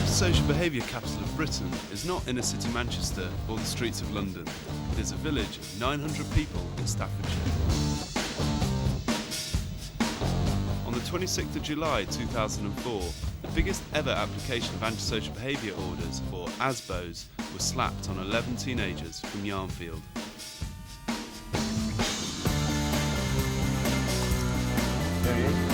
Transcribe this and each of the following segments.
antisocial behaviour capital of Britain is not inner city Manchester or the streets of London. It is a village of 900 people in Staffordshire. On the 26th of July 2004, the biggest ever application of antisocial behaviour orders, or ASBOs, was slapped on 11 teenagers from Yarnfield. There he is.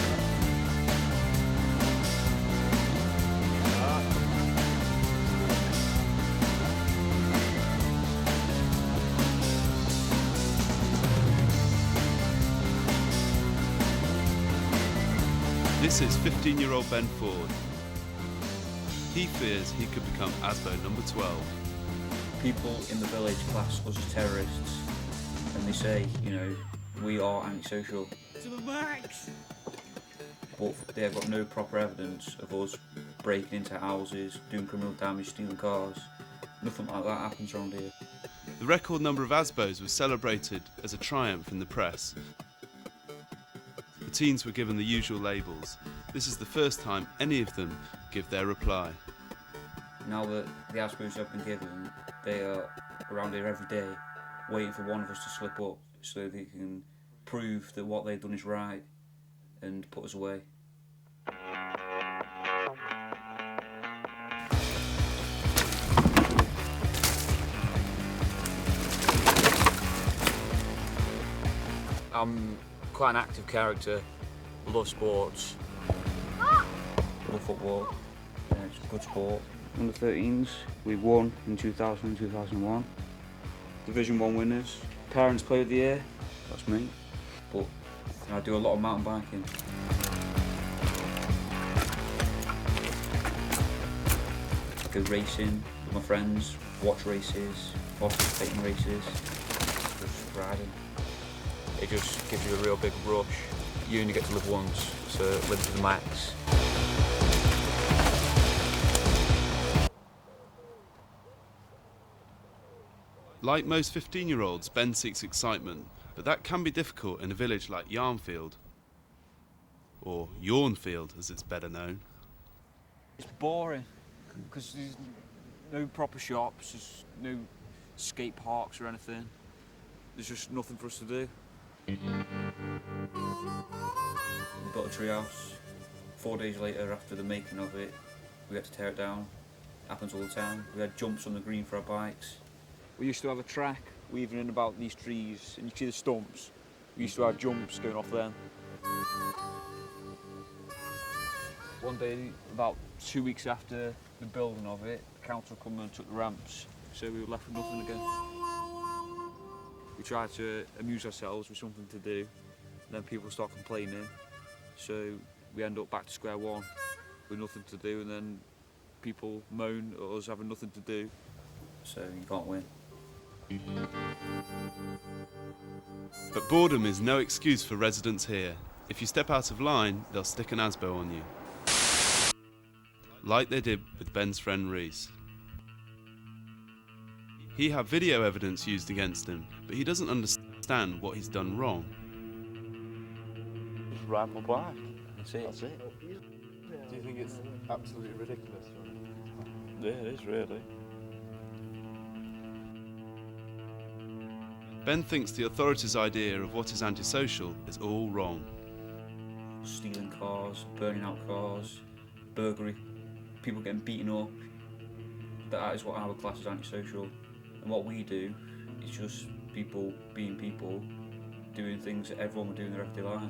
This is 15-year-old Ben Ford. He fears he could become ASBO number 12. People in the village class us as terrorists, and they say, you know, we are antisocial. To the max! But they have got no proper evidence of us breaking into houses, doing criminal damage, stealing cars. Nothing like that happens around here. The record number of ASBOs was celebrated as a triumph in the press. The teens were given the usual labels. This is the first time any of them give their reply. Now that the ASBOs have been given, they are around here every day, waiting for one of us to slip up so they can prove that what they've done is right and put us away. I'm quite an active character, love sports. Love football, it's a good sport. Under 13s, we won in 2000 and 2001. Division 1 winners. Parents Player of the Year, that's me. But I do a lot of mountain biking. Go racing with my friends, watch races, participate in races, just riding. It just gives you a real big rush. You only get to live once, so live to the max. Like most 15-year-olds, Ben seeks excitement, but that can be difficult in a village like Yarnfield, or Yarnfield as it's better known. It's boring, because there's no proper shops, there's no skate parks or anything. There's just nothing for us to do. We built a treehouse. 4 days later, after the making of it, we had to tear it down. Happens all the time. We had jumps on the green for our bikes. We used to have a track weaving in about these trees, and you see the stumps. We used to have jumps going off them. One day, about 2 weeks after the building of it, the council come and took the ramps, so we were left with nothing again. We tried to amuse ourselves with something to do, and then people start complaining, so we end up back to square one with nothing to do, and then people moan at us having nothing to do. So you can't win. But boredom is no excuse for residents here. If you step out of line, they'll stick an ASBO on you. Like they did with Ben's friend Reese. He had video evidence used against him, but he doesn't understand what he's done wrong. Just ride my bike. That's it. That's it. Do you think it's absolutely ridiculous? Yeah, it is really. Ben thinks the authorities' idea of what is antisocial is all wrong. Stealing cars, burning out cars, burglary, people getting beaten up. That is what our class is antisocial. And what we do is just people being people, doing things that everyone would do in their everyday life.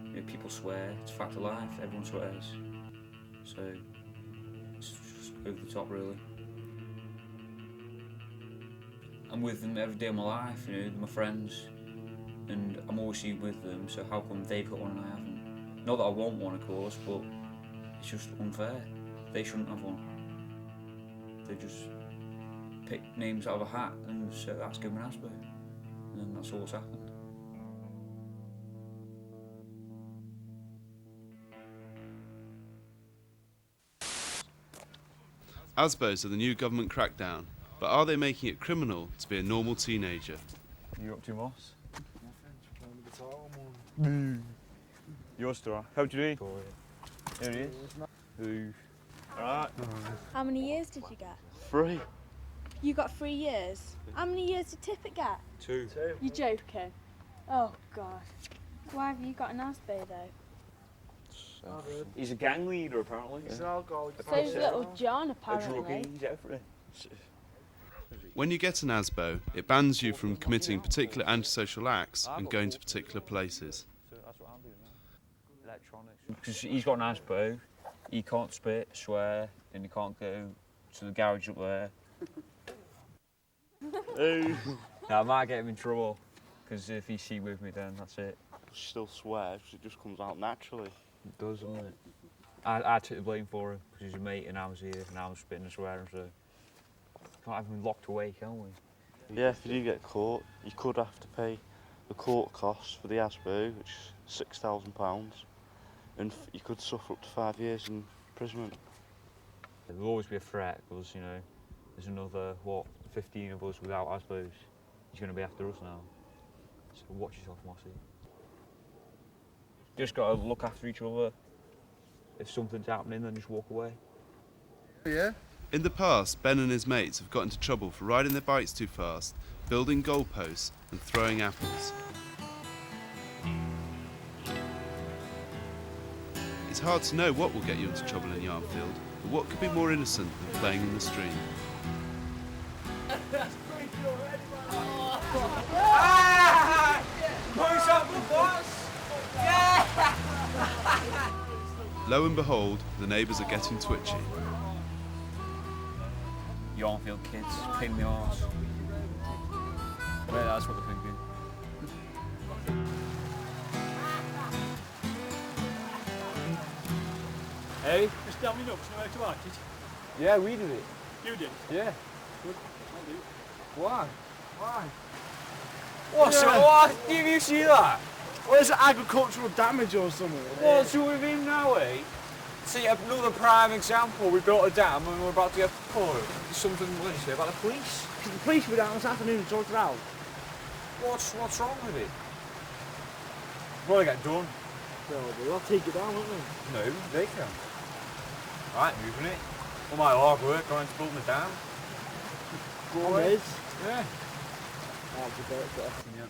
You know, people swear, it's a fact of life, everyone swears. So it's just over the top really. I'm with them every day of my life, you know, they're my friends, and I'm always with them, so how come they've got one and I haven't? Not that I want one, of course, but it's just unfair. They shouldn't have one. They just pick names out of a hat and say, that's given an ASBO, and that's all that's happened. ASBOs are the new government crackdown, but are they making it criminal to be a normal teenager? You up to Moss? Playing the guitar, man. Yours, Dora. How do you do? Boy. Here he is. Who? Right. How many years did you get? 3. You got 3 years. How many years did Tippett get? 2. You're joking. Oh gosh. Why have you got an ASBO though? He's a gang leader apparently. He's an alcoholic. So's little John A apparently. druggie, he's everything. When you get an ASBO, it bans you from committing particular antisocial acts and going to particular places. So that's what I'm doing now. Electronics. Because he's got an ASBO, he can't spit, swear, and he can't go to the garage up there. Now, I might get him in trouble, because if he's seen with me, then that's it. Still swears, it just comes out naturally. It does, doesn't it? I took the blame for him, because he's a mate and I was here, and I was spitting and swearing, so... Can't have him locked away, can we? Yeah, if you do get caught, you could have to pay the court costs for the ASBO, which is £6,000, and you could suffer up to 5 years in imprisonment. There'll always be a threat, because, you know, there's another, 15 of us without ASBOs. He's going to be after us now. So watch yourself, Mossy. Just got to look after each other. If something's happening, then just walk away. Yeah? In the past, Ben and his mates have got into trouble for riding their bikes too fast, building goalposts and throwing apples. It's hard to know what will get you into trouble in Yarnfield, but what could be more innocent than playing in the stream? Lo and behold, the neighbours are getting twitchy. Yarnfield kids, pain in the arse. Well, that's what they're thinking. Hey? Just tell me no, 'cause you know how to like it. Yeah, we did it. You did. Yeah. Good. I'll do it. Why? Why? What's Yeah. what? Did you see that? Well, is it agricultural damage or something? What's with him now, eh? See, another prime example. We built a dam and we're about to get for it. Something, what did you say, about the police? The police were down this afternoon and sorted it out. What's wrong with it? Well, they get done. They'll take it down, won't they? No, they can. Right, moving it. All my hard work going to build the dam. Is. Yeah.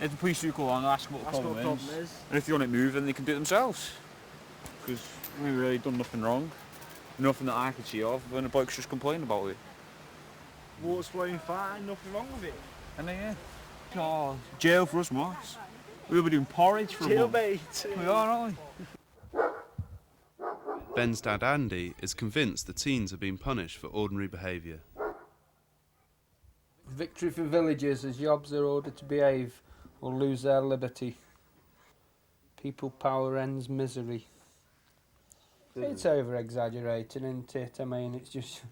If the police do call on, I'll ask them what the problem is. And if they want it moved, then they can do it themselves. Because we've really done nothing wrong. Nothing that I could see of, and the bloke's just complaining about it. Water's flowing fine, nothing wrong with it. And then, yeah. Oh, jail for us, Moss. We'll be doing porridge for a month. Jailbait. We are, aren't we? Ben's dad Andy is convinced the teens are being punished for ordinary behaviour. Victory for villagers as yobs are ordered to behave or lose their liberty. People power ends misery. It's over-exaggerating, isn't it? I mean, it's just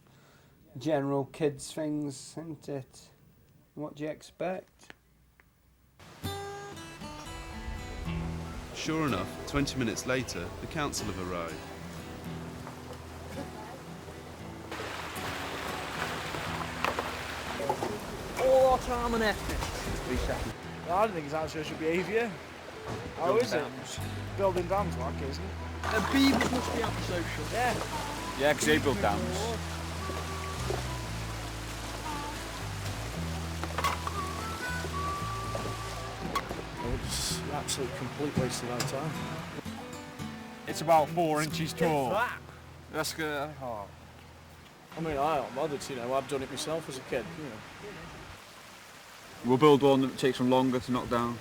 general kids things, isn't it? What do you expect? Sure enough, 20 minutes later, the council have arrived. All our time and effort. 3 seconds. I don't think it's antisocial behaviour. How is it? Building dams like, isn't it? And beavers must be antisocial. Yeah. Yeah, because they built dams. It's an absolute complete waste of our time. It's about 4 inches tall. That's good. Oh. I mean, I am bothered, you know, I've done it myself as a kid, you know. We'll build one that takes them longer to knock down.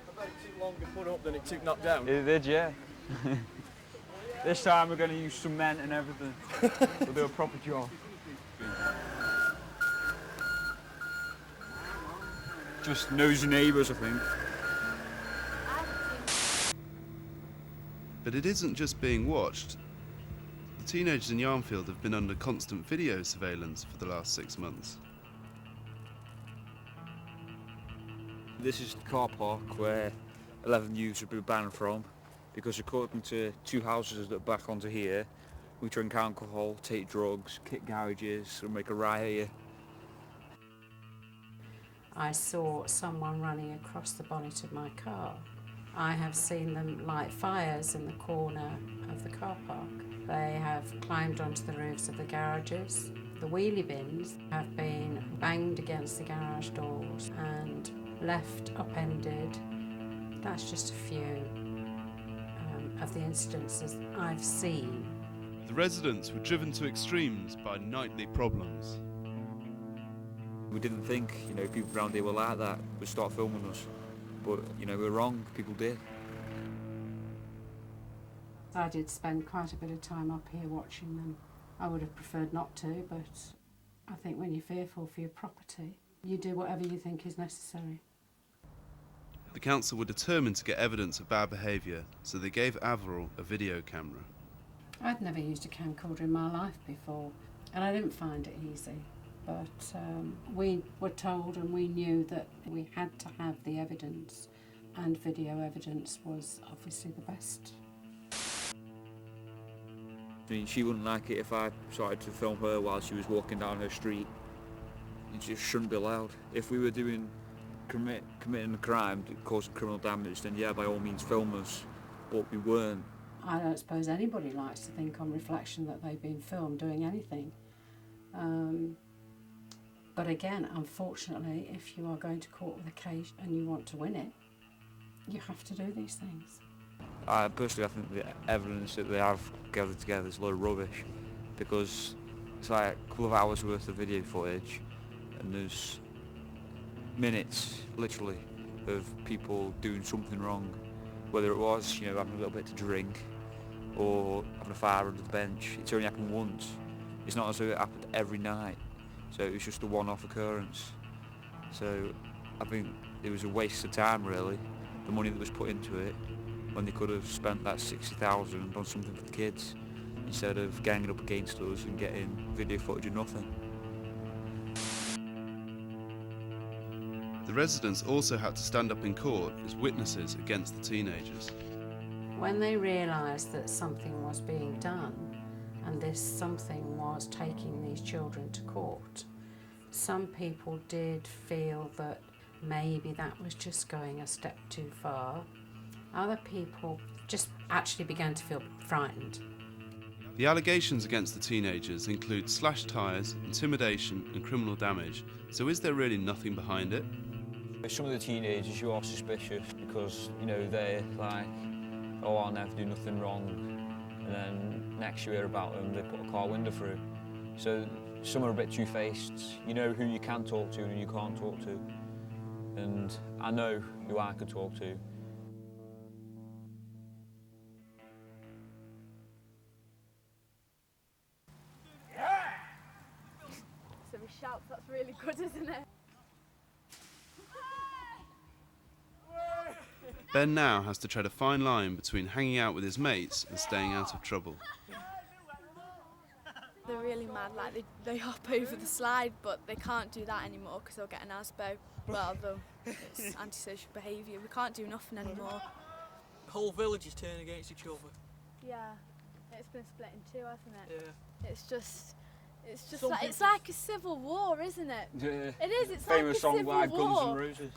I bet it took longer put up than it took knocked down. It did, yeah. This time we're going to use cement and everything. We'll do a proper job. Just nosy neighbours, I think. But it isn't just being watched. The teenagers in Yarnfield have been under constant video surveillance for the last 6 months. This is the car park where 11 youths have been banned from, because according to 2 houses that back onto here, we drink alcohol, take drugs, kick garages and make a riot here. I saw someone running across the bonnet of my car. I have seen them light fires in the corner of the car park. They have climbed onto the roofs of the garages. The wheelie bins have been banged against the garage doors and left upended. That's just a few of the incidences I've seen. The residents were driven to extremes by nightly problems. We didn't think, people around here were like that, would start filming us. But, we were wrong, people did. I did spend quite a bit of time up here watching them. I would have preferred not to, but I think when you're fearful for your property, you do whatever you think is necessary. The council were determined to get evidence of bad behaviour, so they gave Averell a video camera. I'd never used a camcorder in my life before, and I didn't find it easy. But we were told and we knew that we had to have the evidence, and video evidence was obviously the best. She wouldn't like it if I started to film her while she was walking down her street. It just shouldn't be allowed. If we were committing a crime that caused criminal damage, then yeah, by all means film us, but we weren't. I don't suppose anybody likes to think on reflection that they've been filmed doing anything. But again, unfortunately, if you are going to court with a case and you want to win it, you have to do these things. Personally, I think the evidence that they have gathered together is a load of rubbish, because it's like a couple of hours worth of video footage and there's minutes, literally, of people doing something wrong, whether it was, having a little bit to drink or having a fire under the bench. It's only happened once. It's not as though it happened every night, so it was just a one-off occurrence. So I think it was a waste of time, really, the money that was put into it, when they could have spent that 60,000 on something for the kids, instead of ganging up against us and getting video footage of nothing. The residents also had to stand up in court as witnesses against the teenagers. When they realised that something was being done, and this something was taking these children to court, some people did feel that maybe that was just going a step too far. Other people just actually began to feel frightened. The allegations against the teenagers include slashed tyres, intimidation and criminal damage, so is there really nothing behind it? Some of the teenagers, you are suspicious because, they're like, oh, I'll never do nothing wrong, and then next you hear about them, they put a car window through. So some are a bit two-faced. You know who you can talk to and who you can't talk to. And I know who I could talk to. So he shouts, that's really good, isn't it? Ben now has to tread a fine line between hanging out with his mates and staying out of trouble. They're really mad, like they hop over the slide, but they can't do that anymore because they'll get an ASBO. Well, it's antisocial behaviour. We can't do nothing anymore. The whole village is turning against each other. Yeah, it's been split in two, hasn't it? Yeah. It's just like, it's like a civil war, isn't it? Yeah. It is, it's Famous like a song civil by war. Guns N' Roses.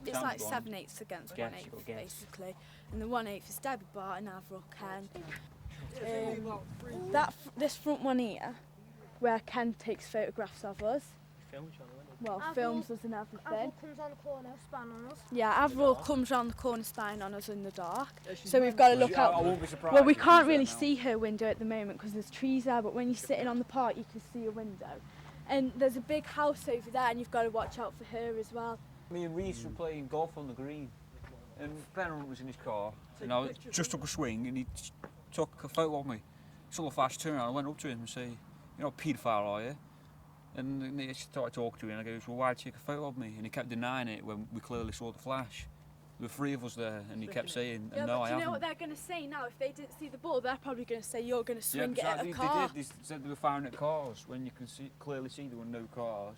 It's like 7/8 against 1/8, basically. And the 1/8 is Debbie Barton, Averell, Ken. This front one here, where Ken takes photographs of us. Well, films us and everything. Averell comes around the corner, spying on us. Yeah, Averell comes round the corner spying on us in the dark. So we've got to look out. I won't be surprised. Well, we can't really see her window at the moment because there's trees there, but when you're sitting on the park, you can see a window. And there's a big house over there, and you've got to watch out for her as well. Me and Reese were playing golf on the green, and Ben was in his car, and I just took a swing, and he took a photo of me. Sort of fast turn around, I went up to him and say, paedophile, are you? And he started talking to me, and I goes, well, why'd you take a photo of me? And he kept denying it when we clearly saw the flash. There were three of us there, and he kept saying, yeah, no, I haven't. Do you know what they're going to say now? If they didn't see the ball, they're probably going to say you're going to swing it at a They car. did. They said they were firing at cars when you can clearly see there were no cars.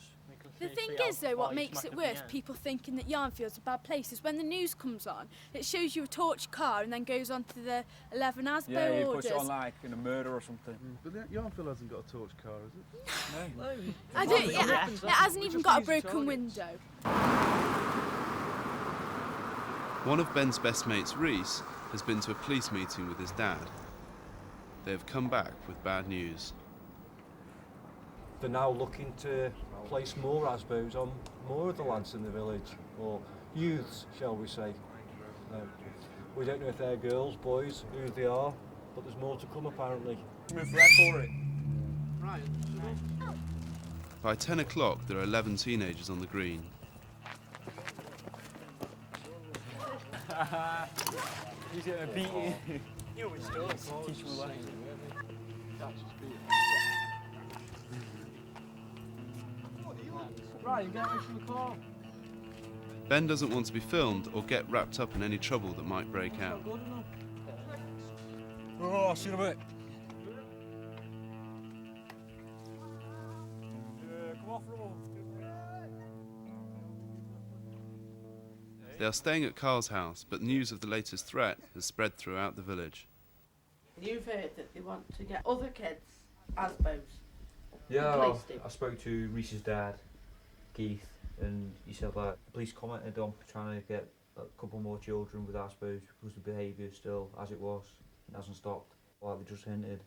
The thing is, though, what makes it worse, people thinking that Yarnfield's a bad place, is when the news comes on, it shows you a torched car and then goes on to the 11 ASBO yeah, you orders. put it on like in a murder or something. But Yarnfield hasn't got a torch car, has it? No. I don't, it hasn't even got a broken window. One of Ben's best mates, Reese, has been to a police meeting with his dad. they have come back with bad news. They're now looking to place more ASBOs on more of the lads in the village, or youths, shall we say. We don't know if they're girls, boys, who they are, but there's more to come apparently. Move red for it. Right. By 10 o'clock, there are 11 teenagers on the green. He's going to beat you. You always do. Teach him a lesson. Right, you get away from the car. Ben doesn't want to be filmed or get wrapped up in any trouble that might break out. Good enough. Oh, I'll see you in a bit. Come off, Rob. They are staying at Carl's house, but news of the latest threat has spread throughout the village. You've heard that they want to get other kids ASBOs. Yeah, The police do. I spoke to Reese's dad, Keith, and he said that the police commented on trying to get a couple more children with ASBOs because the behaviour is still as it was. It hasn't stopped. Like they just hinted,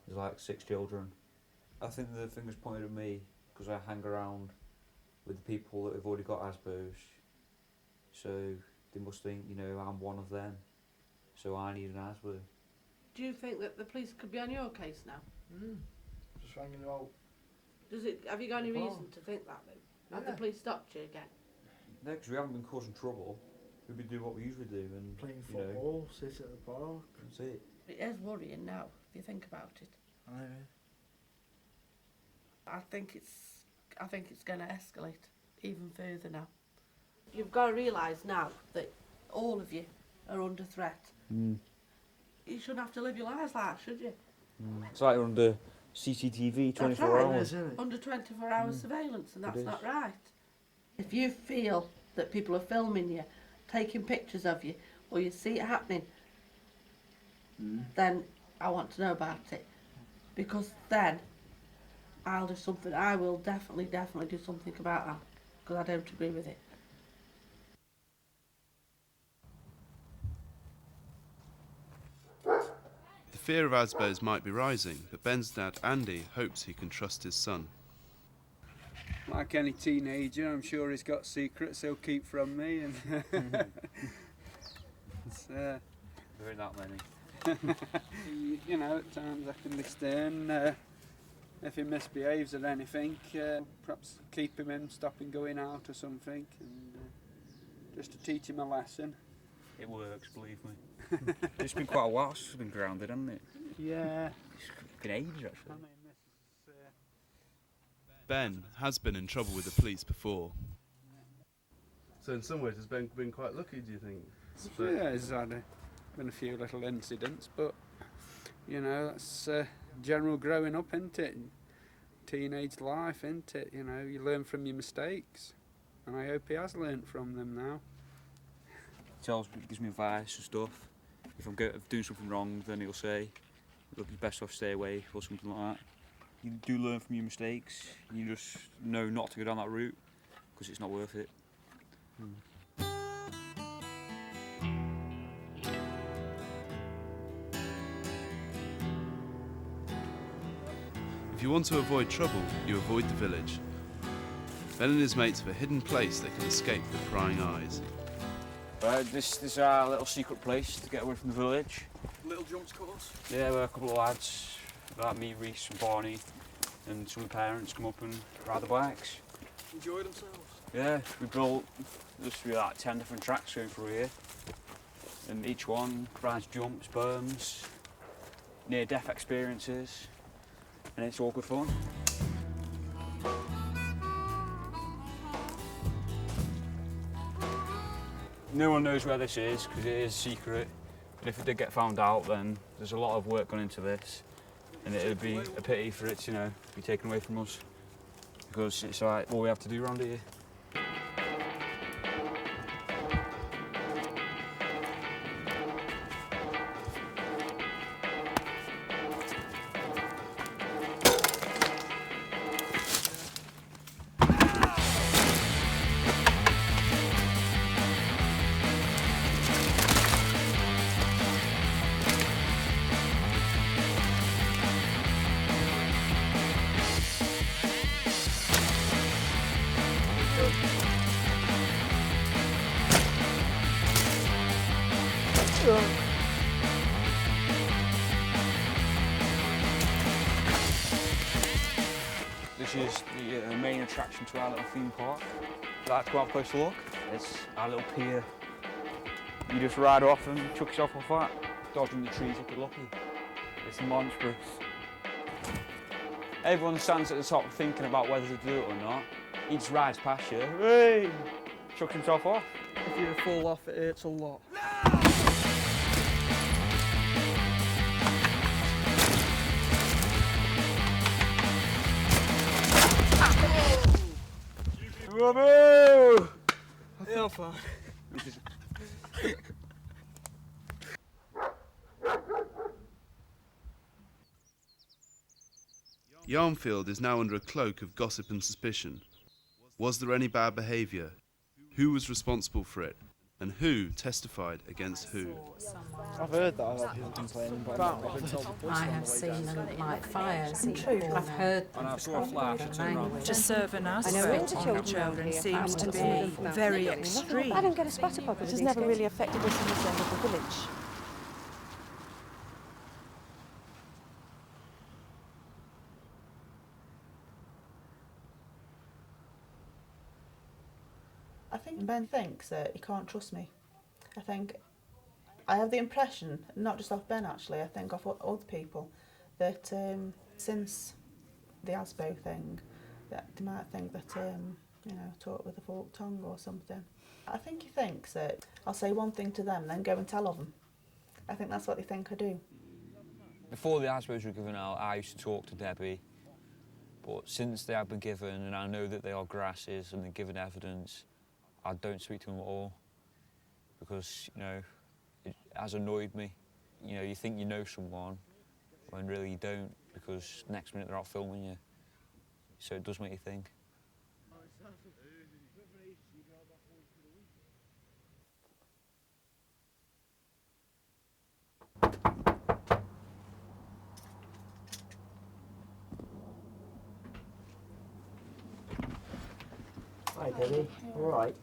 there's like 6 children. I think the finger's pointed at me because I hang around with the people that have already got ASBOs. So they must think, you know, I'm one of them. So I need an ASBO. Do you think that the police could be on your case now? Just hanging out. Have you got any reason to think that, though? Have the police stopped you again? No, because we haven't been causing trouble. We've been doing what we usually do and Playing you know, football, sit at the park. that's it. It is worrying now, if you think about it. I know. I think it's going to escalate even further now. You've got to realise now that all of you are under threat. You shouldn't have to live your lives like that, should you? It's like you're under CCTV 24 That's right. hours. Under 24 hours surveillance, and that's is. not right. If you feel that people are filming you, taking pictures of you, or you see it happening, then I want to know about it. Because then I'll do something. I will definitely do something about that, because I don't agree with it. The fear of ASBOs might be rising, but Ben's dad, Andy, hopes he can trust his son. Like any teenager, I'm sure he's got secrets he'll keep from me, and it's, There ain't that many. you know, at times I can be stern. If he misbehaves or anything, perhaps keep him in, stop him going out or something, and just to teach him a lesson. It works, believe me. It's been quite a while since it's been grounded, hasn't it? Yeah. It's been ages, actually. Ben has been in trouble with the police before. So in some ways has Ben been quite lucky, do you think? Yeah, there's been a few little incidents, but you know, that's general growing up, isn't it? Teenage life, isn't it? You know, you learn from your mistakes, and I hope he has learnt from them now. Gives me advice and stuff. If I'm doing something wrong, then he'll say, look, it's best off stay away or something like that. You do learn from your mistakes. You just know not to go down that route because it's not worth it. If you want to avoid trouble, you avoid the village. Ben and his mates have a hidden place they can escape the prying eyes. This is our little secret place to get away from the village. Little jumps course. Yeah, we're a couple of lads, like me, Reese and Barney, and some of the parents come up and ride the bikes. Enjoy themselves. Yeah, we built, there should be like 10 different tracks going through here. And each one provides jumps, berms, near-death experiences, and it's all good fun. No one knows where this is because it is secret. But if it did get found out, then there's a lot of work gone into this, and it would be a pity for it to, you know, be taken away from us because it's like all we have to do around here. go. This is the main attraction to our little theme park. If you'd like to go have a closer look, it's our little pier. You just ride off and chuck yourself off that, dodging the trees if you're lucky. It's monstrous. Everyone stands at the top thinking about whether to do it or not. He just rides past you, hey, chucks himself off. If you fall off, it hurts a lot. Bravo! Yeah, fine. Yarnfield is now under a cloak of gossip and suspicion. Was there any bad behaviour? Who was responsible for it? And who testified against who? I've heard that I've had people complaining, but I've been told the police I on have the way seen down. them light fires. I've heard them. And I saw a flash and turned around. To serve an ASBO on children seems to be very extreme. I don't get a spatter problem. It has never really affected us in this end of the village. I think Ben thinks that he can't trust me. I have the impression, not just off Ben actually, I think off other people, that since the ASBO thing, that they might think that, you know, talk with a forked tongue or something. I think he thinks that I'll say one thing to them, then go and tell of them. I think that's what they think I do. Before the ASBOs were given out, I used to talk to Debbie, but since they have been given, and I know that they are grasses and they're given evidence, I don't speak to them at all, because, you know, it has annoyed me. You know, you think you know someone, when really you don't, because next minute they're out filming you. So it does make you think. Hi Debbie, all right?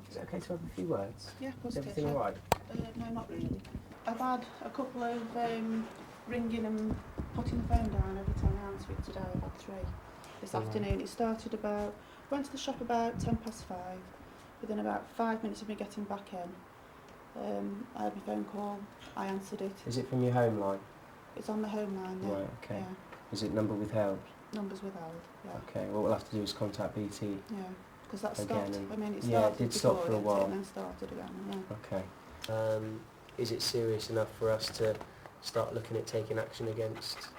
Is it okay to have a few words? Yeah, of course. Is everything all right? No, not really. I've had a couple of ringing and putting the phone down every time I answer it today. I've had 3 this afternoon. It started went to the shop about 5:10. Within about 5 minutes of me getting back in, I had my phone call, I answered it. Is it from your home line? It's on the home line, yeah. Right, okay. Yeah. Is it number withheld? Number's withheld, yeah. Okay, what we'll have to do is contact BT. Yeah, because that again. stopped. I mean, it started yeah, it did stop before, for a while. And then started again, yeah. Okay. Is it serious enough for us to start looking at taking action against,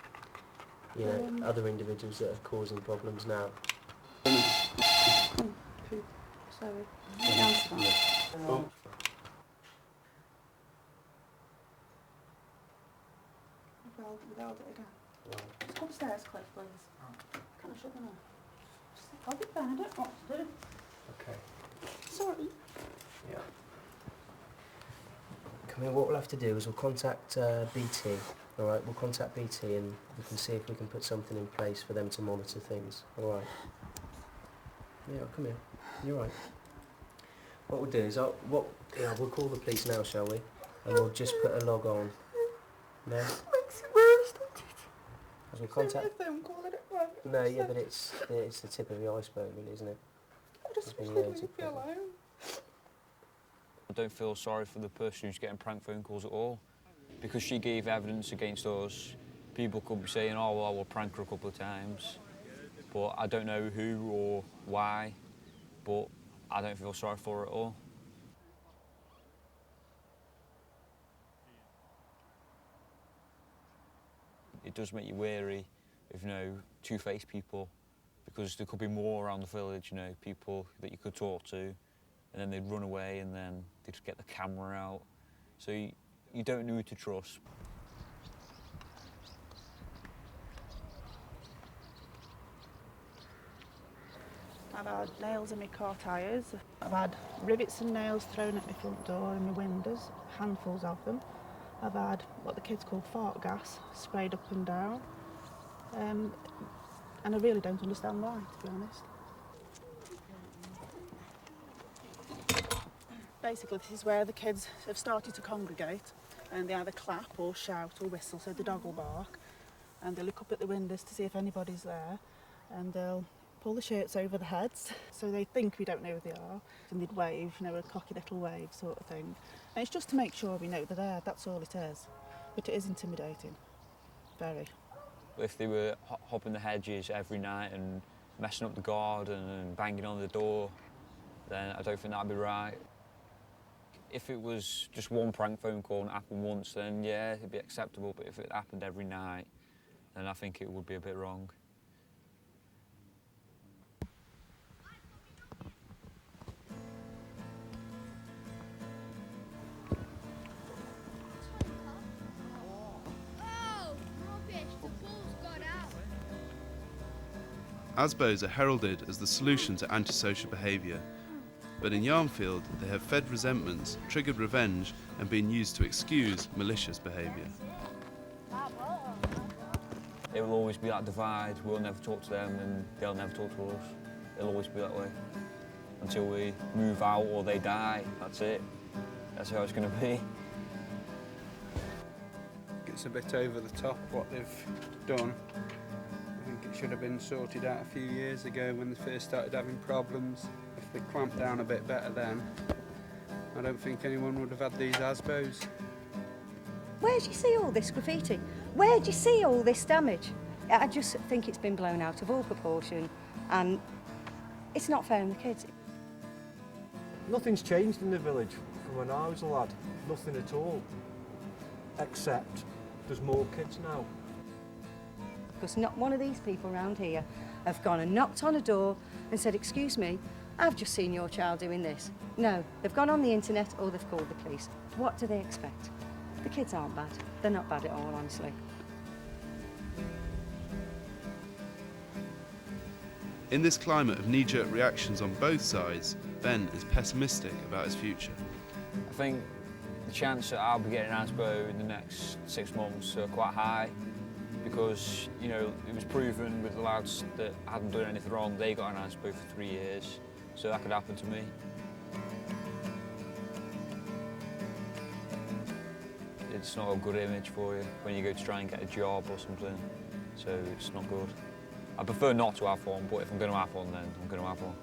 you know, other individuals that are causing problems now? Sorry. Answer that. Withheld it again. Just come upstairs, Cliff, please. Can I shut them off? Just hold it down, I don't know what to do. Okay. Sorry. Yeah. Come here, what we'll have to do is we'll contact BT, alright? We'll contact BT and we can see if we can put something in place for them to monitor things, alright? Yeah, come here. You're right. What we'll do is we'll call the police now, shall we? And we'll just put a log on. No? As we contact. No, yeah, but it's the tip of the iceberg, really, isn't it? Just leave me alone. I don't feel sorry for the person who's getting prank phone calls at all. Because she gave evidence against us, people could be saying, oh, well, we'll prank her a couple of times. But I don't know who or why, but I don't feel sorry for her at all. It does make you wary of, you know, two-faced people, because there could be more around the village, you know, people that you could talk to, and then they'd run away and then they'd get the camera out. So you don't know who to trust. I've had nails in my car tyres. I've had rivets and nails thrown at my front door and my windows, handfuls of them. I've had what the kids call fart gas sprayed up and down. And I really don't understand why, to be honest. Basically, this is where the kids have started to congregate. and they either clap or shout or whistle, so the dog will bark, and they look up at the windows to see if anybody's there, and they'll pull the shirts over the heads so they think we don't know who they are, and they'd wave, you know, a cocky little wave sort of thing. And it's just to make sure we know they're there, that's all it is. But it is intimidating, very. If they were hopping the hedges every night and messing up the garden and banging on the door, then I don't think that'd be right. If it was just one prank phone call and it happened once, then yeah, it'd be acceptable. But if it happened every night, then I think it would be a bit wrong. ASBOs are heralded as the solution to antisocial behaviour, but in Yarnfield they have fed resentments, triggered revenge and been used to excuse malicious behaviour. It will always be that divide. We'll never talk to them and they'll never talk to us. It'll always be that way. Until we move out or they die, that's it. That's how it's going to be. It's a bit over the top what they've done. I think it should have been sorted out a few years ago when they first started having problems. If they clamped down a bit better then, I don't think anyone would have had these ASBOs. Where do you see all this graffiti? Where do you see all this damage? I just think it's been blown out of all proportion, and it's not fair on the kids. Nothing's changed in the village from when I was a lad. Nothing at all. Except there's more kids now. Because not one of these people around here have gone and knocked on a door and said, "Excuse me, I've just seen your child doing this." No, they've gone on the internet or they've called the police. What do they expect? The kids aren't bad. They're not bad at all, honestly. In this climate of knee-jerk reactions on both sides, Ben is pessimistic about his future. I think the chance that I'll be getting an ASBO in the next 6 months are quite high because, you know, it was proven with the lads that hadn't done anything wrong, they got an ASBO for 3 years, so that could happen to me. It's not a good image for you when you go to try and get a job or something, so it's not good. I prefer not to have one, but if I'm going to have one, then I'm going to have one.